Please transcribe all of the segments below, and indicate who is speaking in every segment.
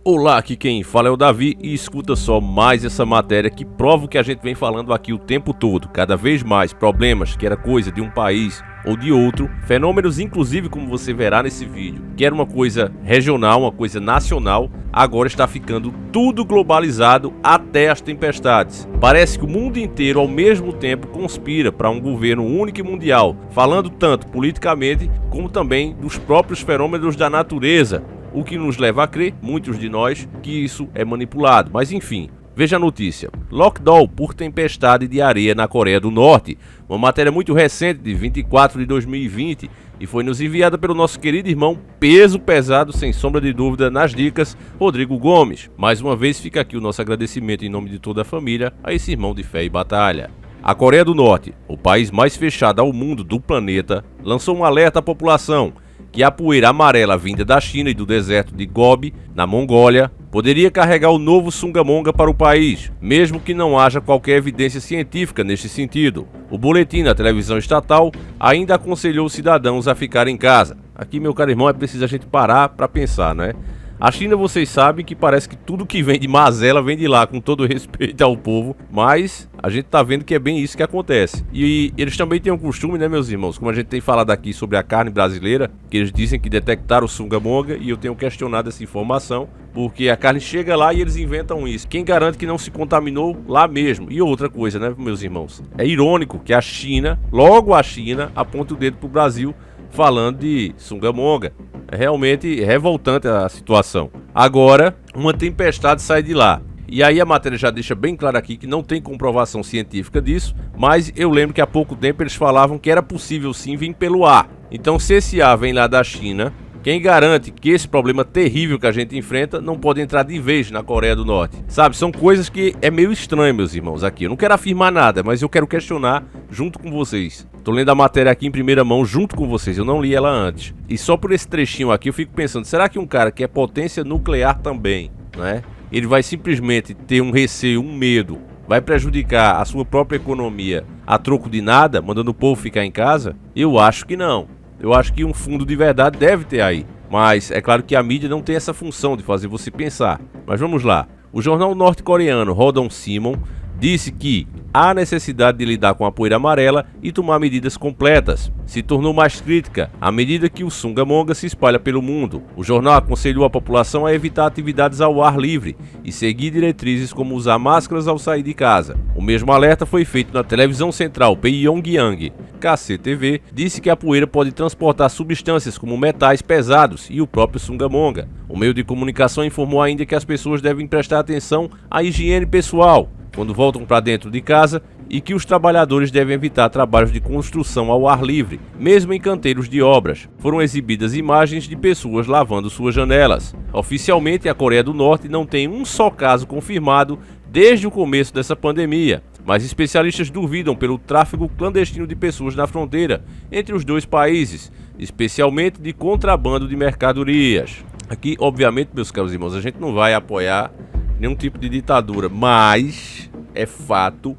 Speaker 1: Olá, aqui quem fala é o Davi e escuta só mais essa matéria que prova o que a gente vem falando aqui o tempo todo. Cada vez mais problemas que era coisa de um país ou de outro, fenômenos inclusive como você verá nesse vídeo, que era uma coisa regional, uma coisa nacional, agora está ficando tudo globalizado até as tempestades. Parece que o mundo inteiro ao mesmo tempo conspira para um governo único e mundial, falando tanto politicamente como também dos próprios fenômenos da natureza. O que nos leva a crer, muitos de nós, que isso é manipulado. Mas enfim, veja a notícia. Lockdown por tempestade de areia na Coreia do Norte. Uma matéria muito recente, de 24 de 2020, e foi nos enviada pelo nosso querido irmão, peso pesado, sem sombra de dúvida, nas dicas, Rodrigo Gomes. Mais uma vez fica aqui o nosso agradecimento em nome de toda a família a esse irmão de fé e batalha. A Coreia do Norte, o país mais fechado ao mundo do planeta, lançou um alerta à população que a poeira amarela vinda da China e do deserto de Gobi, na Mongólia, poderia carregar o novo Sungamonga para o país, mesmo que não haja qualquer evidência científica neste sentido. O boletim na televisão estatal ainda aconselhou os cidadãos a ficar em casa. Aqui, meu caro irmão, é preciso a gente parar para pensar, né? A China, vocês sabem que parece que tudo que vem de mazela vem de lá, com todo respeito ao povo, mas a gente tá vendo que é bem isso que acontece. E eles também têm um costume, né, meus irmãos, como a gente tem falado aqui sobre a carne brasileira, que eles dizem que detectaram o Sungamonga, e eu tenho questionado essa informação, porque a carne chega lá e eles inventam isso. Quem garante que não se contaminou lá mesmo? E outra coisa, né, meus irmãos, é irônico que a China, logo a China, aponta o dedo pro Brasil falando de Sungamonga. É realmente revoltante a situação. Agora, uma tempestade sai de lá. E aí a matéria já deixa bem claro aqui que não tem comprovação científica disso, mas eu lembro que há pouco tempo eles falavam que era possível sim vir pelo ar. Então se esse ar vem lá da China, quem garante que esse problema terrível que a gente enfrenta não pode entrar de vez na Coreia do Norte? Sabe, são coisas que é meio estranho, meus irmãos, aqui. Eu não quero afirmar nada, mas eu quero questionar junto com vocês. Tô lendo a matéria aqui em primeira mão junto com vocês, eu não li ela antes. E só por esse trechinho aqui eu fico pensando, será que um cara que é potência nuclear também, né? Ele vai simplesmente ter um receio, um medo, vai prejudicar a sua própria economia a troco de nada, mandando o povo ficar em casa? Eu acho que não. Eu acho que um fundo de verdade deve ter aí. Mas é claro que a mídia não tem essa função de fazer você pensar. Mas vamos lá. O jornal norte-coreano Rodong Sinmun disse que há necessidade de lidar com a poeira amarela e tomar medidas completas. Se tornou mais crítica à medida que o Sungamonga se espalha pelo mundo. O jornal aconselhou a população a evitar atividades ao ar livre e seguir diretrizes como usar máscaras ao sair de casa. O mesmo alerta foi feito na televisão central Pyongyang. KCTV disse que a poeira pode transportar substâncias como metais pesados e o próprio Sungamonga. O meio de comunicação informou ainda que as pessoas devem prestar atenção à higiene pessoal quando voltam para dentro de casa e que os trabalhadores devem evitar trabalhos de construção ao ar livre, mesmo em canteiros de obras. Foram exibidas imagens de pessoas lavando suas janelas. Oficialmente, a Coreia do Norte não tem um só caso confirmado desde o começo dessa pandemia, mas especialistas duvidam pelo tráfego clandestino de pessoas na fronteira entre os dois países, especialmente de contrabando de mercadorias. Aqui, obviamente, meus caros irmãos, a gente não vai apoiar nenhum tipo de ditadura, mas é fato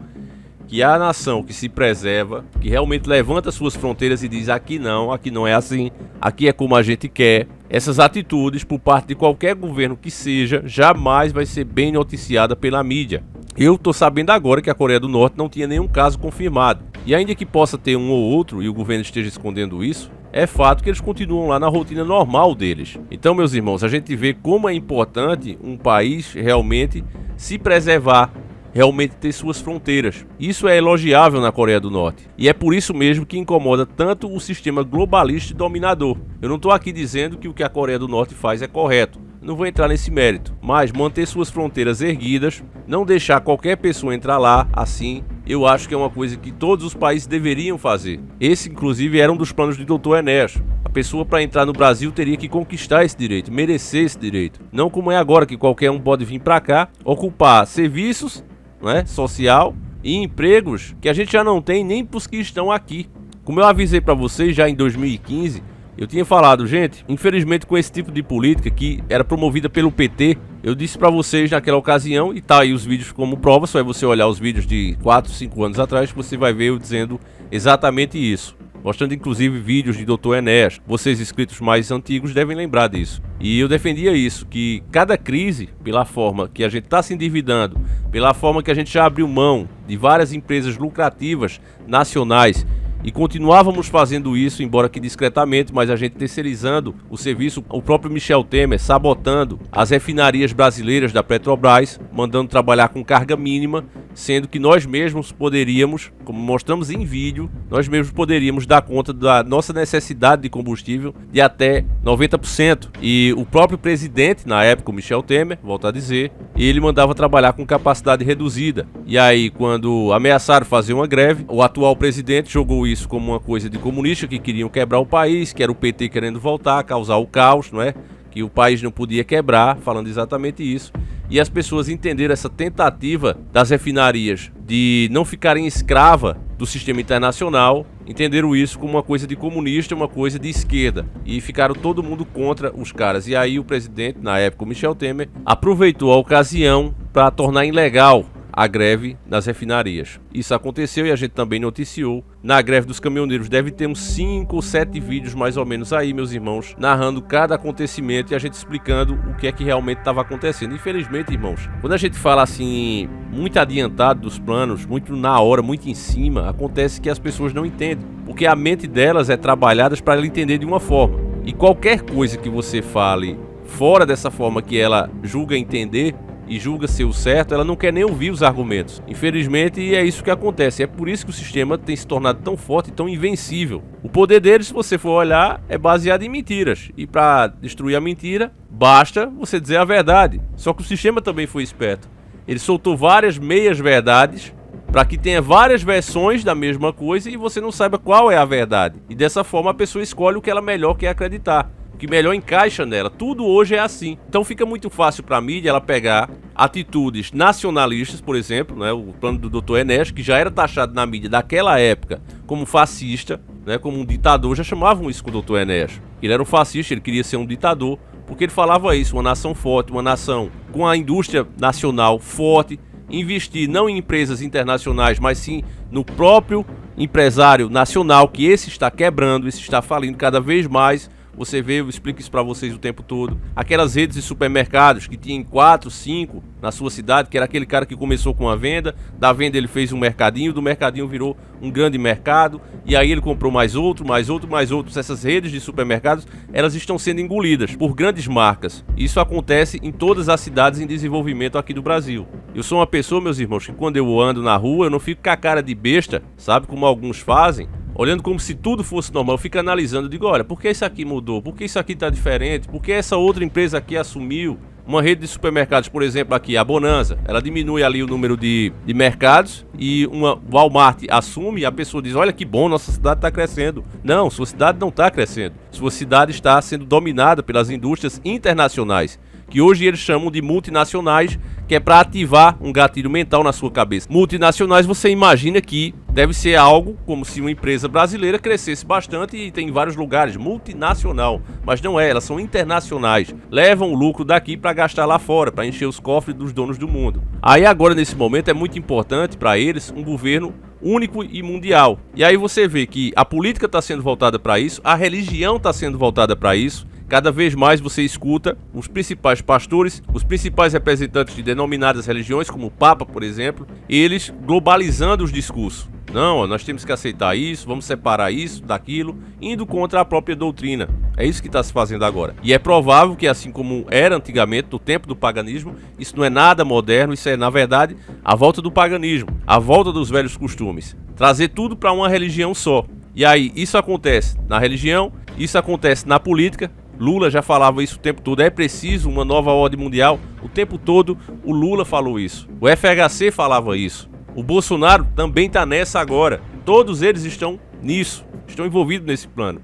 Speaker 1: que a nação que se preserva, que realmente levanta suas fronteiras e diz aqui não é assim, aqui é como a gente quer, essas atitudes por parte de qualquer governo que seja, jamais vai ser bem noticiada pela mídia. Eu tô sabendo agora que a Coreia do Norte não tinha nenhum caso confirmado. E ainda que possa ter um ou outro e o governo esteja escondendo isso, é fato que eles continuam lá na rotina normal deles. Então, meus irmãos, a gente vê como é importante um país realmente se preservar, realmente ter suas fronteiras. Isso é elogiável na Coreia do Norte. E é por isso mesmo que incomoda tanto o sistema globalista e dominador. Eu não estou aqui dizendo que o que a Coreia do Norte faz é correto. Não vou entrar nesse mérito, mas manter suas fronteiras erguidas, não deixar qualquer pessoa entrar lá assim, eu acho que é uma coisa que todos os países deveriam fazer. Esse, inclusive, era um dos planos do Dr. Enéas. A pessoa para entrar no Brasil teria que conquistar esse direito, merecer esse direito. Não como é agora, que qualquer um pode vir para cá, ocupar serviços, né, social e empregos que a gente já não tem nem para os que estão aqui. Como eu avisei para vocês já em 2015, eu tinha falado, gente, infelizmente com esse tipo de política que era promovida pelo PT, eu disse pra vocês naquela ocasião, e tá aí os vídeos como prova, só é você olhar os vídeos de 4, 5 anos atrás que você vai ver eu dizendo exatamente isso. mostrando inclusive vídeos de Dr. Enéas. Vocês inscritos mais antigos devem lembrar disso. E eu defendia isso, que cada crise, pela forma que a gente está se endividando, pela forma que a gente já abriu mão de várias empresas lucrativas nacionais, e continuávamos fazendo isso, embora que discretamente, mas a gente terceirizando o serviço, o próprio Michel Temer sabotando as refinarias brasileiras da Petrobras, mandando trabalhar com carga mínima, sendo que nós mesmos poderíamos, como mostramos em vídeo, nós mesmos poderíamos dar conta da nossa necessidade de combustível de até 90%. E o próprio presidente, na época, o Michel Temer, volto a dizer, ele mandava trabalhar com capacidade reduzida. E aí, quando ameaçaram fazer uma greve, o atual presidente jogou isso como uma coisa de comunista que queriam quebrar o país, que era o PT querendo voltar, causar o caos, não é? Que o país não podia quebrar, falando exatamente isso. E as pessoas entenderam essa tentativa das refinarias de não ficarem escrava do sistema internacional, entenderam isso como uma coisa de comunista, uma coisa de esquerda, e ficaram todo mundo contra os caras. E aí o presidente, na época o Michel Temer, aproveitou a ocasião para tornar ilegal a greve nas refinarias. Isso aconteceu e a gente também noticiou. Na greve dos caminhoneiros deve ter uns 5 ou 7 vídeos mais ou menos aí, meus irmãos, narrando cada acontecimento e a gente explicando o que é que realmente estava acontecendo. Infelizmente, irmãos, quando a gente fala assim, muito adiantado dos planos, muito na hora, muito em cima, acontece que as pessoas não entendem, porque a mente delas é trabalhada para ela entender de uma forma. E qualquer coisa que você fale fora dessa forma que ela julga entender e julga ser o certo, ela não quer nem ouvir os argumentos. Infelizmente, é isso que acontece. É por isso que o sistema tem se tornado tão forte e tão invencível. O poder dele, se você for olhar, é baseado em mentiras. E para destruir a mentira, basta você dizer a verdade. Só que o sistema também foi esperto. Ele soltou várias meias-verdades para que tenha várias versões da mesma coisa e você não saiba qual é a verdade. E dessa forma a pessoa escolhe o que ela melhor quer acreditar, o que melhor encaixa nela. Tudo hoje é assim. Então fica muito fácil para a mídia ela pegar atitudes nacionalistas, por exemplo, né, o plano do Dr. Enéas, que já era taxado na mídia daquela época como fascista, né, como um ditador, já chamavam isso com o Dr. Enéas. Ele era um fascista, ele queria ser um ditador, porque ele falava isso, uma nação forte, uma nação com a indústria nacional forte, investir não em empresas internacionais, mas sim no próprio empresário nacional, que esse está quebrando, esse está falindo cada vez mais. Você vê, eu explico isso para vocês o tempo todo. Aquelas redes de supermercados que tinham 4, 5 na sua cidade, que era aquele cara que começou com a venda, da venda ele fez um mercadinho, do mercadinho virou um grande mercado, e aí ele comprou mais outro, mais outro, mais outros. Essas redes de supermercados, elas estão sendo engolidas por grandes marcas. Isso acontece em todas as cidades em desenvolvimento aqui do Brasil. Eu sou uma pessoa, meus irmãos, que quando eu ando na rua, eu não fico com a cara de besta, sabe, como alguns fazem, olhando como se tudo fosse normal. Eu fico analisando, digo, olha, por que isso aqui mudou? Por que isso aqui está diferente? Por que essa outra empresa aqui assumiu? Uma rede de supermercados, por exemplo, aqui, a Bonanza, ela diminui ali o número de mercados e uma Walmart assume e a pessoa diz, olha que bom, nossa cidade está crescendo. Não, sua cidade não está crescendo. Sua cidade está sendo dominada pelas indústrias internacionais, que hoje eles chamam de multinacionais, que é para ativar um gatilho mental na sua cabeça. Multinacionais, você imagina que deve ser algo como se uma empresa brasileira crescesse bastante e tem em vários lugares, multinacional, mas não é, elas são internacionais, levam o lucro daqui para gastar lá fora, para encher os cofres dos donos do mundo. Aí agora nesse momento é muito importante para eles um governo único e mundial. E aí você vê que a política está sendo voltada para isso, a religião está sendo voltada para isso. Cada vez mais você escuta os principais pastores, os principais representantes de denominadas religiões, como o Papa, por exemplo, eles globalizando os discursos. Não, nós temos que aceitar isso, vamos separar isso daquilo, indo contra a própria doutrina. É isso que está se fazendo agora. E é provável que, assim como era antigamente, no tempo do paganismo, isso não é nada moderno, isso é, na verdade, a volta do paganismo, a volta dos velhos costumes. Trazer tudo para uma religião só. E aí, isso acontece na religião, isso acontece na política. Lula já falava isso o tempo todo, é preciso uma nova ordem mundial. O tempo todo o Lula falou isso, o FHC falava isso, o Bolsonaro também está nessa agora. Todos eles estão nisso, estão envolvidos nesse plano.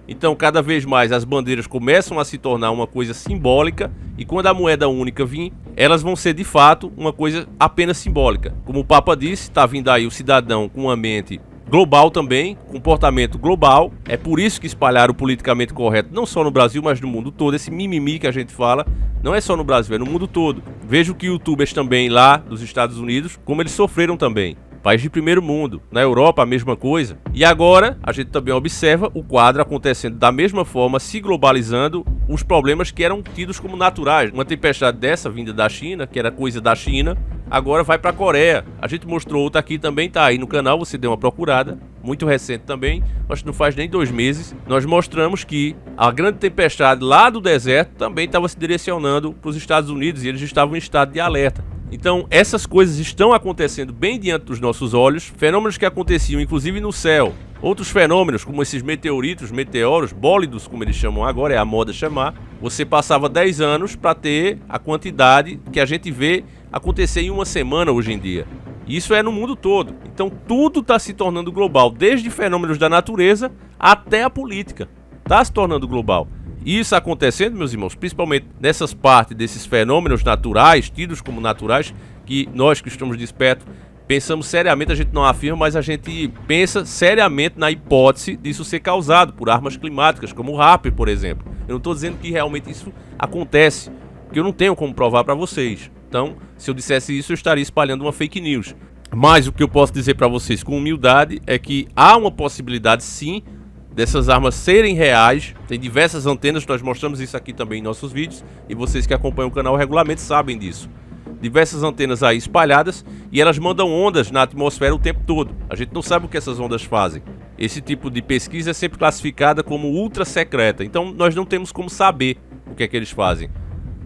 Speaker 1: Então cada vez mais as bandeiras começam a se tornar uma coisa simbólica, e quando a moeda única vir, elas vão ser de fato uma coisa apenas simbólica. Como o Papa disse, está vindo aí o cidadão com uma mente global também, comportamento global. É por isso que espalharam o politicamente correto, não só no Brasil, mas no mundo todo. Esse mimimi que a gente fala, não é só no Brasil, é no mundo todo. Vejo que youtubers também lá dos Estados Unidos, como eles sofreram também. país de primeiro mundo. Na Europa, a mesma coisa. E agora, a gente também observa o quadro acontecendo da mesma forma, se globalizando os problemas que eram tidos como naturais. Uma tempestade dessa, vinda da China, que era coisa da China, agora vai para a Coreia. A gente mostrou outra aqui também, tá aí no canal, você deu uma procurada. Muito recente também, acho que não faz nem 2 meses. Nós mostramos que a grande tempestade lá do deserto também estava se direcionando para os Estados Unidos e eles estavam em estado de alerta. Então, essas coisas estão acontecendo bem diante dos nossos olhos, fenômenos que aconteciam inclusive no céu. Outros fenômenos, como esses meteoritos, meteoros, bólidos, como eles chamam agora, é a moda chamar, você passava 10 anos para ter a quantidade que a gente vê acontecer em uma semana hoje em dia. Isso é no mundo todo. Então, tudo está se tornando global, desde fenômenos da natureza até a política. Está se tornando global. E isso acontecendo, meus irmãos, principalmente nessas partes desses fenômenos naturais, tidos como naturais, que nós que estamos despertos, pensamos seriamente, a gente não afirma, mas a gente pensa seriamente na hipótese disso ser causado por armas climáticas, como o RAP, por exemplo. Eu não estou dizendo que realmente isso acontece, porque eu não tenho como provar para vocês. Então, se eu dissesse isso, eu estaria espalhando uma fake news. Mas o que eu posso dizer para vocês com humildade é que há uma possibilidade, sim, dessas armas serem reais. Tem diversas antenas, nós mostramos isso aqui também em nossos vídeos, e vocês que acompanham o canal regularmente sabem disso. Diversas antenas aí espalhadas, e elas mandam ondas na atmosfera o tempo todo. A gente não sabe o que essas ondas fazem. Esse tipo de pesquisa é sempre classificada como ultra secreta, então nós não temos como saber o que é que eles fazem.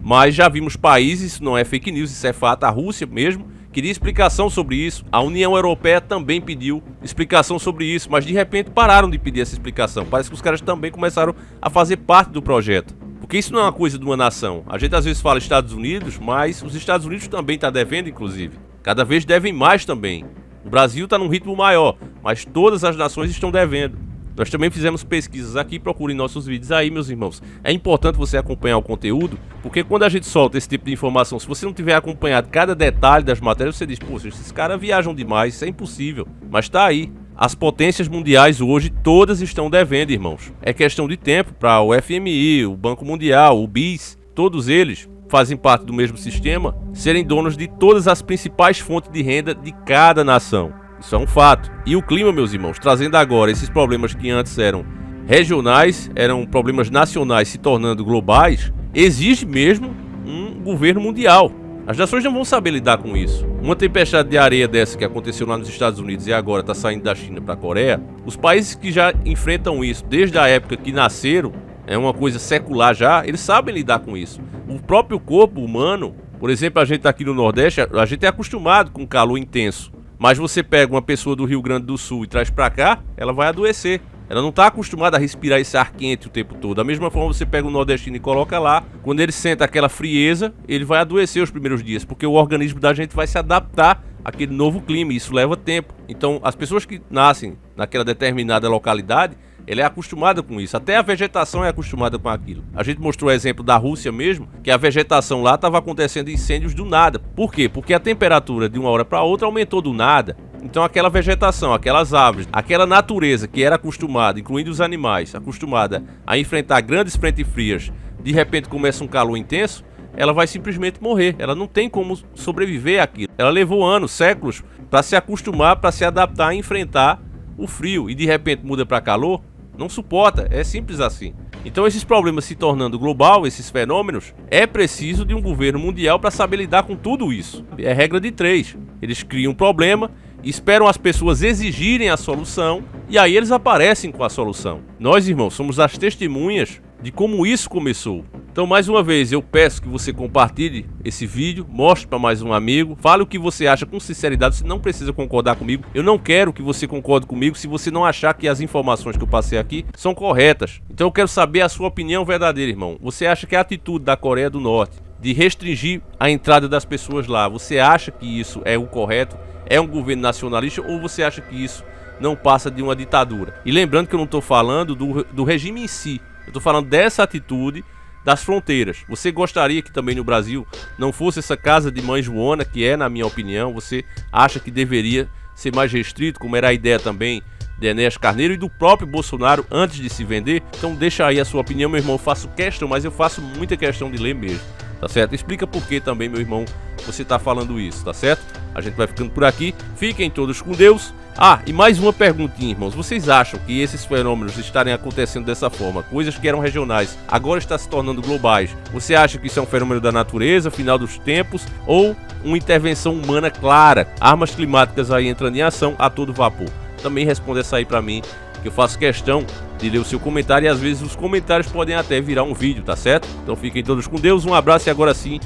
Speaker 1: Mas já vimos países, isso não é fake news, isso é fato, a Rússia mesmo queria explicação sobre isso. A União Europeia também pediu explicação sobre isso, mas de repente pararam de pedir essa explicação. Parece que os caras também começaram a fazer parte do projeto. Porque isso não é uma coisa de uma nação. A gente às vezes fala Estados Unidos, mas os Estados Unidos também estão devendo, inclusive. Cada vez devem mais também. O Brasil está num ritmo maior, mas todas as nações estão devendo. Nós também fizemos pesquisas aqui, procurem nossos vídeos aí, meus irmãos. É importante você acompanhar o conteúdo, porque quando a gente solta esse tipo de informação, se você não tiver acompanhado cada detalhe das matérias, você diz, poxa, esses caras viajam demais, isso é impossível. Mas tá aí. As potências mundiais hoje, todas estão devendo, irmãos. É questão de tempo para o FMI, o Banco Mundial, o BIS, todos eles fazem parte do mesmo sistema, serem donos de todas as principais fontes de renda de cada nação. Isso é um fato. E o clima, meus irmãos, trazendo agora esses problemas que antes eram regionais, eram problemas nacionais se tornando globais, exige mesmo um governo mundial. As nações não vão saber lidar com isso. Uma tempestade de areia dessa que aconteceu lá nos Estados Unidos e agora está saindo da China para a Coreia, os países que já enfrentam isso desde a época que nasceram, é uma coisa secular já, eles sabem lidar com isso. O próprio corpo humano, por exemplo, a gente aqui no Nordeste, a gente é acostumado com calor intenso. Mas você pega uma pessoa do Rio Grande do Sul e traz pra cá, ela vai adoecer. Ela não está acostumada a respirar esse ar quente o tempo todo. Da mesma forma, você pega o nordestino e coloca lá, quando ele sente aquela frieza, ele vai adoecer os primeiros dias, porque o organismo da gente vai se adaptar àquele novo clima, e isso leva tempo. Então, as pessoas que nascem naquela determinada localidade, ela é acostumada com isso, até a vegetação é acostumada com aquilo. A gente mostrou o exemplo da Rússia mesmo, que a vegetação lá estava acontecendo incêndios do nada. Por quê? Porque a temperatura de uma hora para outra aumentou do nada. Então aquela vegetação, aquelas árvores, aquela natureza que era acostumada, incluindo os animais, acostumada a enfrentar grandes frentes frias, de repente começa um calor intenso, ela vai simplesmente morrer. Ela não tem como sobreviver àquilo. Ela levou anos, séculos, para se acostumar, para se adaptar a enfrentar o frio, e de repente muda para calor. Não suporta, é simples assim. Então esses problemas se tornando global, esses fenômenos, é preciso de um governo mundial para saber lidar com tudo isso. É regra de 3. Eles criam um problema, esperam as pessoas exigirem a solução, e aí eles aparecem com a solução. Nós, irmãos, somos as testemunhas de como isso começou. Então, mais uma vez, eu peço que você compartilhe esse vídeo, mostre para mais um amigo, fale o que você acha com sinceridade, você não precisa concordar comigo. Eu não quero que você concorde comigo se você não achar que as informações que eu passei aqui são corretas. Então eu quero saber a sua opinião verdadeira, irmão. Você acha que a atitude da Coreia do Norte de restringir a entrada das pessoas lá, você acha que isso é o correto? É um governo nacionalista, ou você acha que isso não passa de uma ditadura? E lembrando que eu não estou falando do regime em si, eu estou falando dessa atitude das fronteiras. Você gostaria que também no Brasil não fosse essa casa de mãe Joana, que é, na minha opinião, você acha que deveria ser mais restrito, como era a ideia também de Enéas Carneiro e do próprio Bolsonaro antes de se vender? Então deixa aí a sua opinião, meu irmão. Eu faço questão, mas eu faço muita questão de ler mesmo. tá certo? Explica por que também, meu irmão, você tá falando isso, tá certo? A gente vai ficando por aqui, fiquem todos com Deus. Ah, e mais uma perguntinha, irmãos, vocês acham que esses fenômenos estarem acontecendo dessa forma, coisas que eram regionais, agora está se tornando globais, você acha que isso é um fenômeno da natureza, final dos tempos, ou uma intervenção humana clara, armas climáticas aí entrando em ação a todo vapor? Também responda essa aí pra mim, que eu faço questão de ler o seu comentário e às vezes os comentários podem até virar um vídeo, tá certo? Então fiquem todos com Deus, um abraço e agora sim,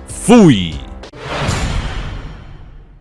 Speaker 1: fui!